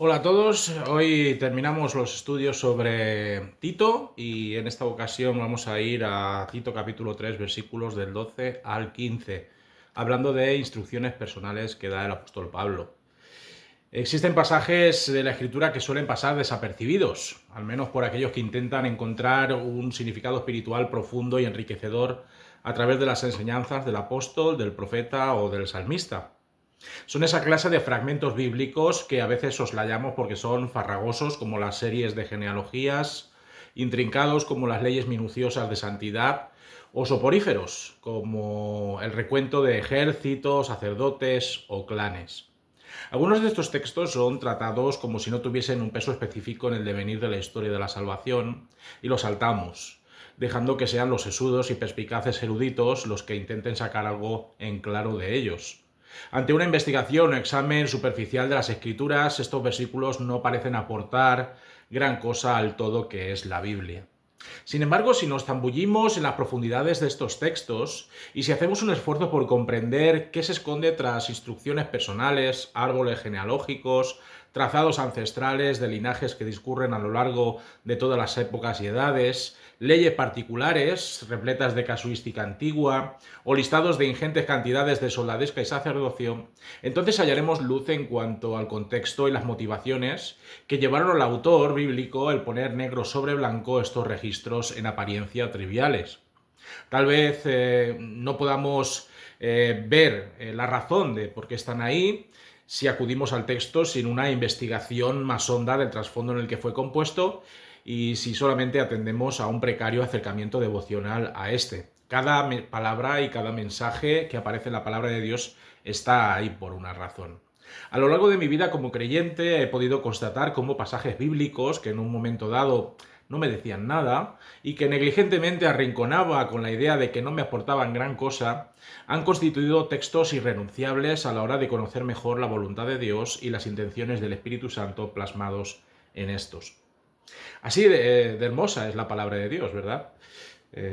Hola a todos, hoy terminamos los estudios sobre Tito y en esta ocasión vamos a ir a Tito capítulo 3 versículos del 12 al 15, hablando de instrucciones personales que da el apóstol Pablo. Existen pasajes de la escritura que suelen pasar desapercibidos, al menos por aquellos que intentan encontrar un significado espiritual profundo y enriquecedor a través de las enseñanzas del apóstol, del profeta o del salmista. Son esa clase de fragmentos bíblicos que a veces soslayamos porque son farragosos, como las series de genealogías, intrincados como las leyes minuciosas de santidad, o soporíferos, como el recuento de ejércitos, sacerdotes o clanes. Algunos de estos textos son tratados como si no tuviesen un peso específico en el devenir de la historia de la salvación, y los saltamos, dejando que sean los sesudos y perspicaces eruditos los que intenten sacar algo en claro de ellos. Ante una investigación o examen superficial de las escrituras, estos versículos no parecen aportar gran cosa al todo que es la Biblia. Sin embargo, si nos zambullimos en las profundidades de estos textos y si hacemos un esfuerzo por comprender qué se esconde tras instrucciones personales, árboles genealógicos, trazados ancestrales de linajes que discurren a lo largo de todas las épocas y edades, leyes particulares repletas de casuística antigua o listados de ingentes cantidades de soldadesca y sacerdocio, entonces hallaremos luz en cuanto al contexto y las motivaciones que llevaron al autor bíblico el poner negro sobre blanco estos registros en apariencia triviales. Tal vez no podamos ver la razón de por qué están ahí si acudimos al texto sin una investigación más honda del trasfondo en el que fue compuesto y si solamente atendemos a un precario acercamiento devocional a este. Cada palabra y cada mensaje que aparece en la palabra de Dios está ahí por una razón. A lo largo de mi vida como creyente he podido constatar cómo pasajes bíblicos que en un momento dado no me decían nada y que negligentemente arrinconaba con la idea de que no me aportaban gran cosa, han constituido textos irrenunciables a la hora de conocer mejor la voluntad de Dios y las intenciones del Espíritu Santo plasmados en estos. Así de hermosa es la palabra de Dios, ¿verdad?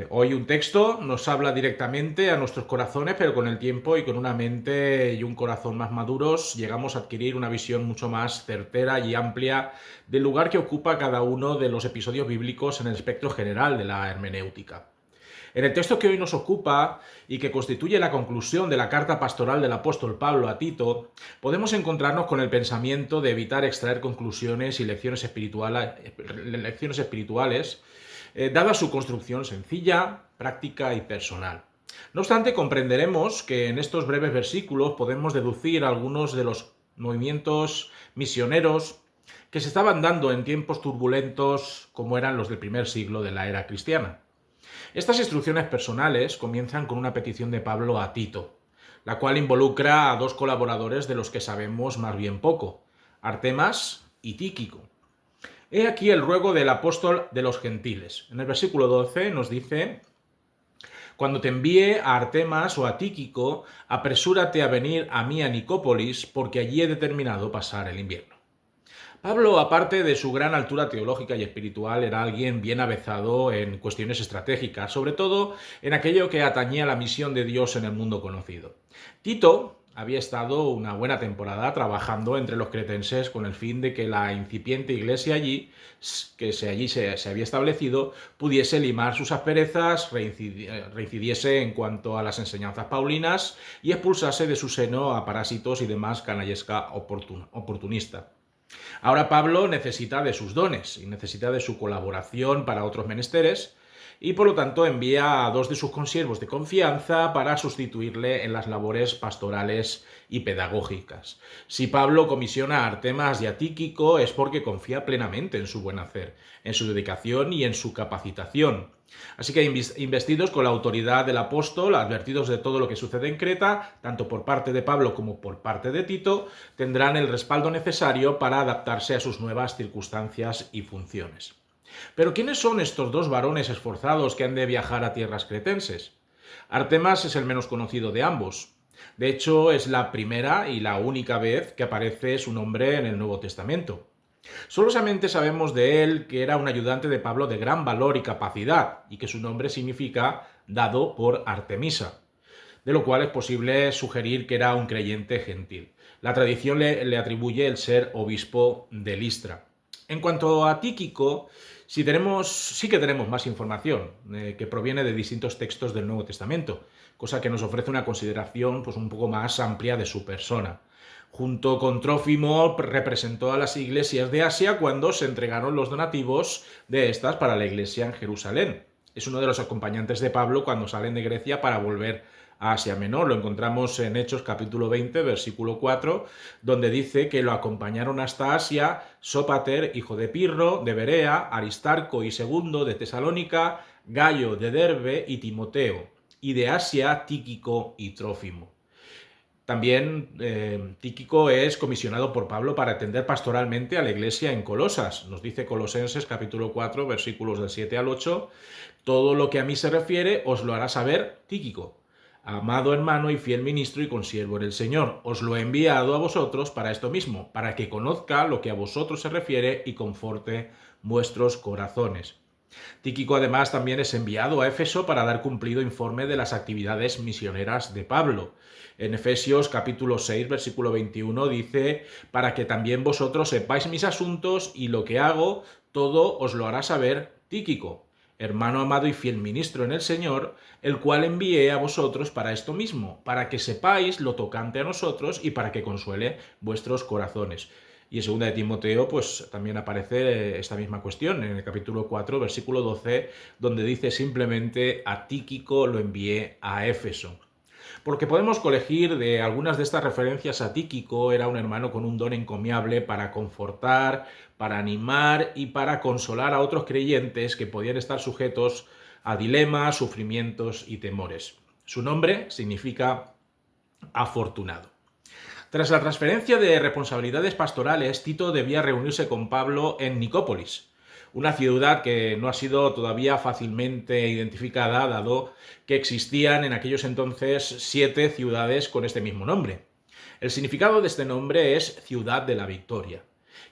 Hoy un texto nos habla directamente a nuestros corazones, pero con el tiempo y con una mente y un corazón más maduros llegamos a adquirir una visión mucho más certera y amplia del lugar que ocupa cada uno de los episodios bíblicos en el espectro general de la hermenéutica. En el texto que hoy nos ocupa y que constituye la conclusión de la carta pastoral del apóstol Pablo a Tito, podemos encontrarnos con el pensamiento de evitar extraer conclusiones y lecciones espirituales dada su construcción sencilla, práctica y personal. No obstante, comprenderemos que en estos breves versículos podemos deducir algunos de los movimientos misioneros que se estaban dando en tiempos turbulentos como eran los del primer siglo de la era cristiana. Estas instrucciones personales comienzan con una petición de Pablo a Tito, la cual involucra a dos colaboradores de los que sabemos más bien poco, Artemas y Tíquico. He aquí el ruego del apóstol de los gentiles. En el versículo 12 nos dice: cuando te envíe a Artemas o a Tíquico, apresúrate a venir a mí a Nicópolis, porque allí he determinado pasar el invierno. Pablo, aparte de su gran altura teológica y espiritual, era alguien bien avezado en cuestiones estratégicas, sobre todo en aquello que atañía a la misión de Dios en el mundo conocido. Tito había estado una buena temporada trabajando entre los cretenses con el fin de que la incipiente iglesia allí se había establecido, pudiese limar sus asperezas, reincidiese en cuanto a las enseñanzas paulinas y expulsase de su seno a parásitos y demás canallesca oportunista. Ahora Pablo necesita de sus dones y necesita de su colaboración para otros menesteres y por lo tanto envía a dos de sus consiervos de confianza para sustituirle en las labores pastorales y pedagógicas. Si Pablo comisiona a Artemas y a Tíquico es porque confía plenamente en su buen hacer, en su dedicación y en su capacitación. Así que investidos con la autoridad del apóstol, advertidos de todo lo que sucede en Creta, tanto por parte de Pablo como por parte de Tito, tendrán el respaldo necesario para adaptarse a sus nuevas circunstancias y funciones. Pero ¿quiénes son estos dos varones esforzados que han de viajar a tierras cretenses? Artemas es el menos conocido de ambos. De hecho, es la primera y la única vez que aparece su nombre en el Nuevo Testamento. Solamente sabemos de él que era un ayudante de Pablo de gran valor y capacidad, y que su nombre significa dado por Artemisa, de lo cual es posible sugerir que era un creyente gentil. La tradición le atribuye el ser obispo de Listra. En cuanto a Tíquico, sí que tenemos más información que proviene de distintos textos del Nuevo Testamento, cosa que nos ofrece una consideración pues, un poco más amplia de su persona. Junto con Trófimo representó a las iglesias de Asia cuando se entregaron los donativos de estas para la iglesia en Jerusalén. Es uno de los acompañantes de Pablo cuando salen de Grecia para volver a Asia Menor. Lo encontramos en Hechos capítulo 20, versículo 4, donde dice que lo acompañaron hasta Asia Sópater, hijo de Pirro, de Berea, Aristarco y Segundo, de Tesalónica, Gayo, de Derbe y Timoteo, y de Asia Tíquico y Trófimo. También Tíquico es comisionado por Pablo para atender pastoralmente a la iglesia en Colosas. Nos dice Colosenses capítulo 4, versículos del 7 al 8, todo lo que a mí se refiere os lo hará saber Tíquico, amado hermano y fiel ministro y consiervo en el Señor. Os lo he enviado a vosotros para esto mismo, para que conozca lo que a vosotros se refiere y conforte vuestros corazones. Tíquico además también es enviado a Éfeso para dar cumplido informe de las actividades misioneras de Pablo. En Efesios capítulo 6, versículo 21 dice, para que también vosotros sepáis mis asuntos y lo que hago, todo os lo hará saber Tíquico, hermano amado y fiel ministro en el Señor, el cual envié a vosotros para esto mismo, para que sepáis lo tocante a nosotros y para que consuele vuestros corazones. Y en 2 de Timoteo, pues también aparece esta misma cuestión, en el capítulo 4, versículo 12, donde dice simplemente a Tíquico lo envié a Éfeso. Porque podemos colegir de algunas de estas referencias a Tíquico, era un hermano con un don encomiable para confortar, para animar y para consolar a otros creyentes que podían estar sujetos a dilemas, sufrimientos y temores. Su nombre significa afortunado. Tras la transferencia de responsabilidades pastorales, Tito debía reunirse con Pablo en Nicópolis, una ciudad que no ha sido todavía fácilmente identificada, dado que existían en aquellos entonces 7 ciudades con este mismo nombre. El significado de este nombre es Ciudad de la Victoria,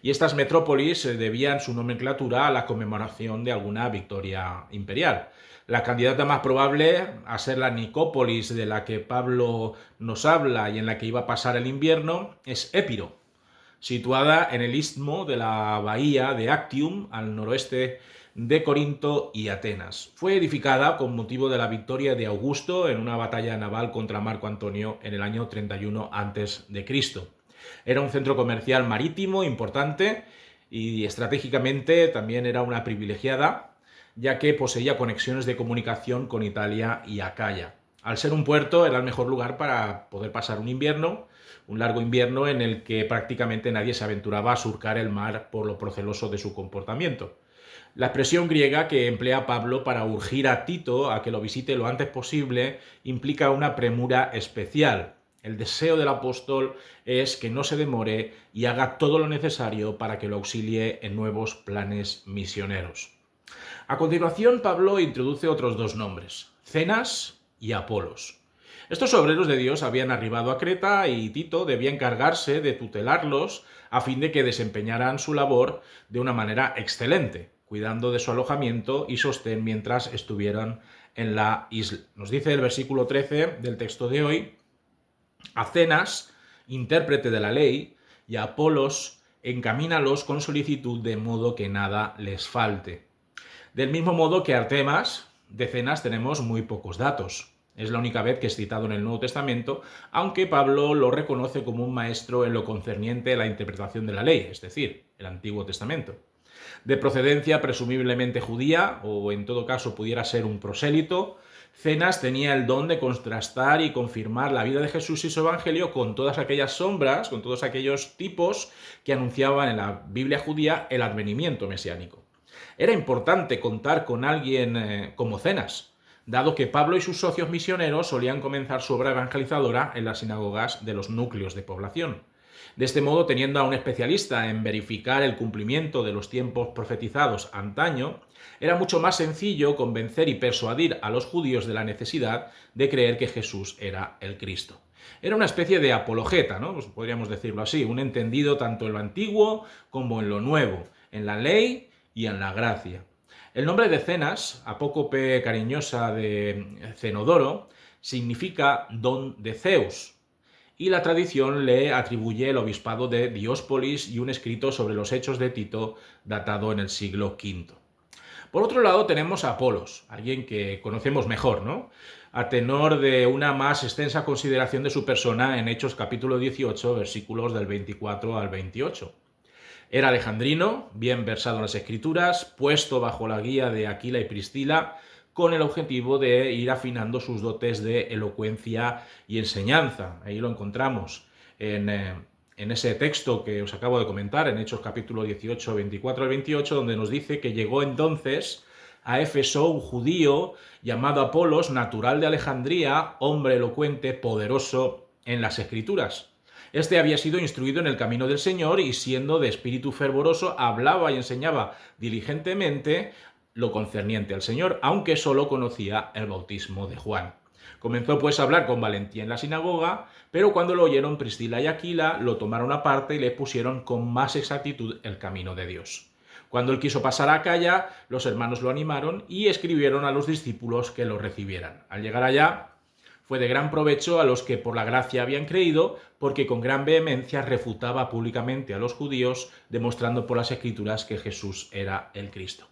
y estas metrópolis debían su nomenclatura a la conmemoración de alguna victoria imperial. La candidata más probable a ser la Nicópolis de la que Pablo nos habla y en la que iba a pasar el invierno es Épiro, situada en el istmo de la bahía de Actium, al noroeste de Corinto y Atenas. Fue edificada con motivo de la victoria de Augusto en una batalla naval contra Marco Antonio en el año 31 a.C. Era un centro comercial marítimo importante y estratégicamente también era una privilegiada, ya que poseía conexiones de comunicación con Italia y Acaya. Al ser un puerto era el mejor lugar para poder pasar un largo invierno en el que prácticamente nadie se aventuraba a surcar el mar por lo proceloso de su comportamiento. La expresión griega que emplea Pablo para urgir a Tito a que lo visite lo antes posible implica una premura especial. El deseo del apóstol es que no se demore y haga todo lo necesario para que lo auxilie en nuevos planes misioneros. A continuación, Pablo introduce otros 2 nombres, Zenas y Apolos. Estos obreros de Dios habían arribado a Creta y Tito debía encargarse de tutelarlos a fin de que desempeñaran su labor de una manera excelente, cuidando de su alojamiento y sostén mientras estuvieran en la isla. Nos dice el versículo 13 del texto de hoy, a Zenas, intérprete de la ley, y a Apolos, encamínalos con solicitud de modo que nada les falte. Del mismo modo que Artemas, de Zenas tenemos muy pocos datos. Es la única vez que es citado en el Nuevo Testamento, aunque Pablo lo reconoce como un maestro en lo concerniente a la interpretación de la ley, es decir, el Antiguo Testamento. De procedencia presumiblemente judía, o en todo caso pudiera ser un prosélito, Zenas tenía el don de contrastar y confirmar la vida de Jesús y su evangelio con todas aquellas sombras, con todos aquellos tipos que anunciaban en la Biblia judía el advenimiento mesiánico. Era importante contar con alguien como Zenas, dado que Pablo y sus socios misioneros solían comenzar su obra evangelizadora en las sinagogas de los núcleos de población. De este modo, teniendo a un especialista en verificar el cumplimiento de los tiempos profetizados antaño, era mucho más sencillo convencer y persuadir a los judíos de la necesidad de creer que Jesús era el Cristo. Era una especie de apologeta, ¿no? Pues podríamos decirlo así, un entendido tanto en lo antiguo como en lo nuevo, en la ley y en la gracia. El nombre de Zenas, apócope cariñosa de Cenodoro, significa don de Zeus, y la tradición le atribuye el obispado de Dióspolis y un escrito sobre los hechos de Tito datado en el siglo V. Por otro lado tenemos a Apolos, alguien que conocemos mejor, ¿no? A tenor de una más extensa consideración de su persona en Hechos capítulo 18, versículos del 24 al 28. Era alejandrino, bien versado en las escrituras, puesto bajo la guía de Aquila y Priscila, con el objetivo de ir afinando sus dotes de elocuencia y enseñanza. Ahí lo encontramos en ese texto que os acabo de comentar, en Hechos capítulo 18, 24 al 28, donde nos dice que llegó entonces a Éfeso un judío llamado Apolos, natural de Alejandría, hombre elocuente, poderoso en las escrituras. Este había sido instruido en el camino del Señor y, siendo de espíritu fervoroso, hablaba y enseñaba diligentemente lo concerniente al Señor, aunque solo conocía el bautismo de Juan. Comenzó pues a hablar con valentía en la sinagoga, pero cuando lo oyeron Priscila y Aquila, lo tomaron aparte y le pusieron con más exactitud el camino de Dios. Cuando él quiso pasar a Acaya, los hermanos lo animaron y escribieron a los discípulos que lo recibieran. Al llegar allá, fue de gran provecho a los que por la gracia habían creído, porque con gran vehemencia refutaba públicamente a los judíos, demostrando por las escrituras que Jesús era el Cristo.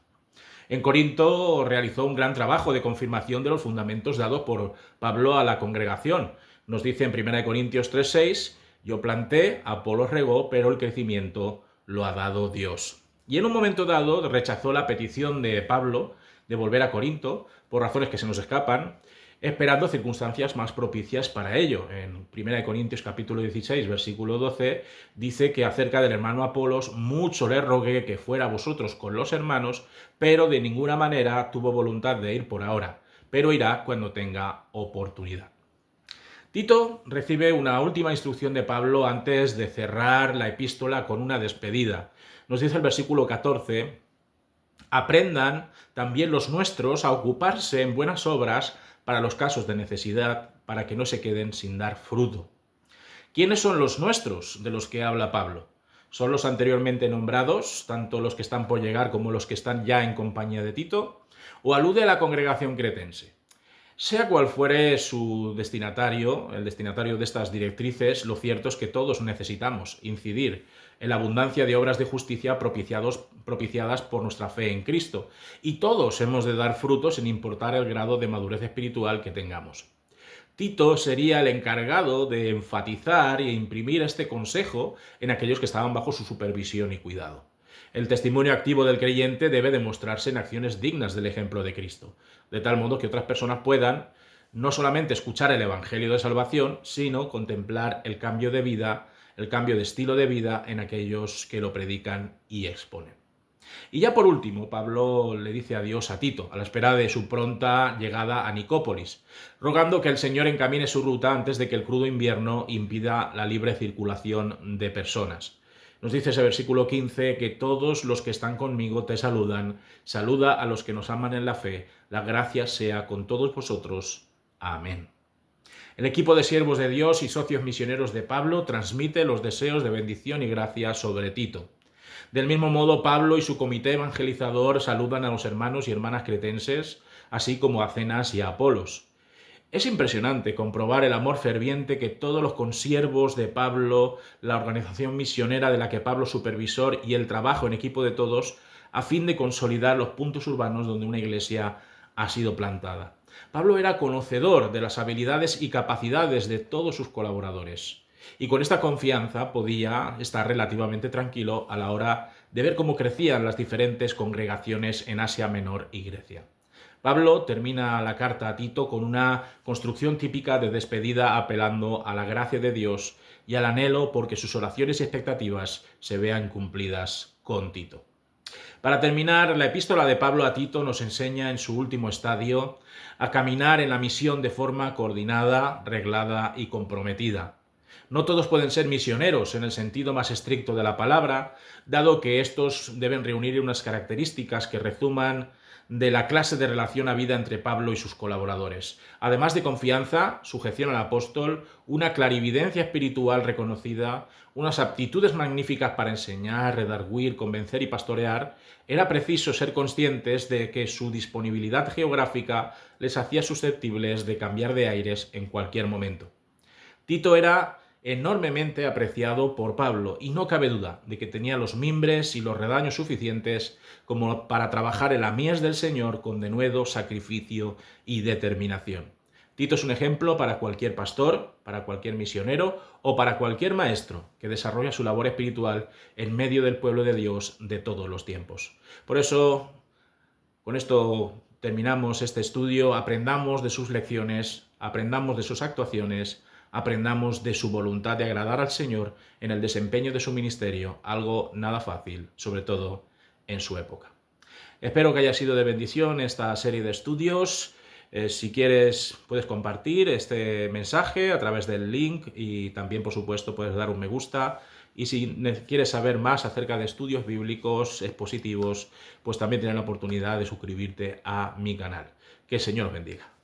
En Corinto realizó un gran trabajo de confirmación de los fundamentos dados por Pablo a la congregación. Nos dice en 1 Corintios 3:6, yo planté, Apolos regó, pero el crecimiento lo ha dado Dios. Y en un momento dado rechazó la petición de Pablo de volver a Corinto, por razones que se nos escapan, esperando circunstancias más propicias para ello. En 1 Corintios capítulo 16, versículo 12, dice que acerca del hermano Apolos, mucho le rogué que fuera vosotros con los hermanos, pero de ninguna manera tuvo voluntad de ir por ahora, pero irá cuando tenga oportunidad. Tito recibe una última instrucción de Pablo antes de cerrar la epístola con una despedida. Nos dice el versículo 14, aprendan también los nuestros a ocuparse en buenas obras para los casos de necesidad, para que no se queden sin dar fruto. ¿Quiénes son los nuestros de los que habla Pablo? ¿Son los anteriormente nombrados, tanto los que están por llegar como los que están ya en compañía de Tito? ¿O alude a la congregación cretense? Sea cual fuere su destinatario, el destinatario de estas directrices, lo cierto es que todos necesitamos incidir en la abundancia de obras de justicia propiciadas por nuestra fe en Cristo, y todos hemos de dar frutos sin importar el grado de madurez espiritual que tengamos. Tito sería el encargado de enfatizar e imprimir este consejo en aquellos que estaban bajo su supervisión y cuidado. El testimonio activo del creyente debe demostrarse en acciones dignas del ejemplo de Cristo, de tal modo que otras personas puedan no solamente escuchar el Evangelio de salvación, sino contemplar el cambio de vida, el cambio de estilo de vida en aquellos que lo predican y exponen. Y ya por último, Pablo le dice adiós a Tito, a la espera de su pronta llegada a Nicópolis, rogando que el Señor encamine su ruta antes de que el crudo invierno impida la libre circulación de personas. Nos dice ese versículo 15 que todos los que están conmigo te saludan, saluda a los que nos aman en la fe, la gracia sea con todos vosotros. Amén. El equipo de siervos de Dios y socios misioneros de Pablo transmite los deseos de bendición y gracia sobre Tito. Del mismo modo, Pablo y su comité evangelizador saludan a los hermanos y hermanas cretenses, así como a Zenas y a Apolos. Es impresionante comprobar el amor ferviente que todos los consiervos de Pablo, la organización misionera de la que Pablo es supervisor y el trabajo en equipo de todos, a fin de consolidar los puntos urbanos donde una iglesia ha sido plantada. Pablo era conocedor de las habilidades y capacidades de todos sus colaboradores, y con esta confianza podía estar relativamente tranquilo a la hora de ver cómo crecían las diferentes congregaciones en Asia Menor y Grecia. Pablo termina la carta a Tito con una construcción típica de despedida apelando a la gracia de Dios y al anhelo porque sus oraciones y expectativas se vean cumplidas con Tito. Para terminar, la epístola de Pablo a Tito nos enseña en su último estadio a caminar en la misión de forma coordinada, reglada y comprometida. No todos pueden ser misioneros en el sentido más estricto de la palabra, dado que estos deben reunir unas características que resuman de la clase de relación habida entre Pablo y sus colaboradores. Además de confianza, sujeción al apóstol, una clarividencia espiritual reconocida, unas aptitudes magníficas para enseñar, redarguir, convencer y pastorear, era preciso ser conscientes de que su disponibilidad geográfica les hacía susceptibles de cambiar de aires en cualquier momento. Tito era enormemente apreciado por Pablo, y no cabe duda de que tenía los mimbres y los redaños suficientes como para trabajar en la mies del Señor con denuedo, sacrificio y determinación. Tito es un ejemplo para cualquier pastor, para cualquier misionero o para cualquier maestro que desarrolla su labor espiritual en medio del pueblo de Dios de todos los tiempos. Por eso, con esto terminamos este estudio, aprendamos de sus lecciones, aprendamos de sus actuaciones, aprendamos de su voluntad de agradar al Señor en el desempeño de su ministerio, algo nada fácil, sobre todo en su época. Espero que haya sido de bendición esta serie de estudios. Si quieres, puedes compartir este mensaje a través del link y también, por supuesto, puedes dar un me gusta. Y si quieres saber más acerca de estudios bíblicos expositivos, pues también tienes la oportunidad de suscribirte a mi canal. Que el Señor os bendiga.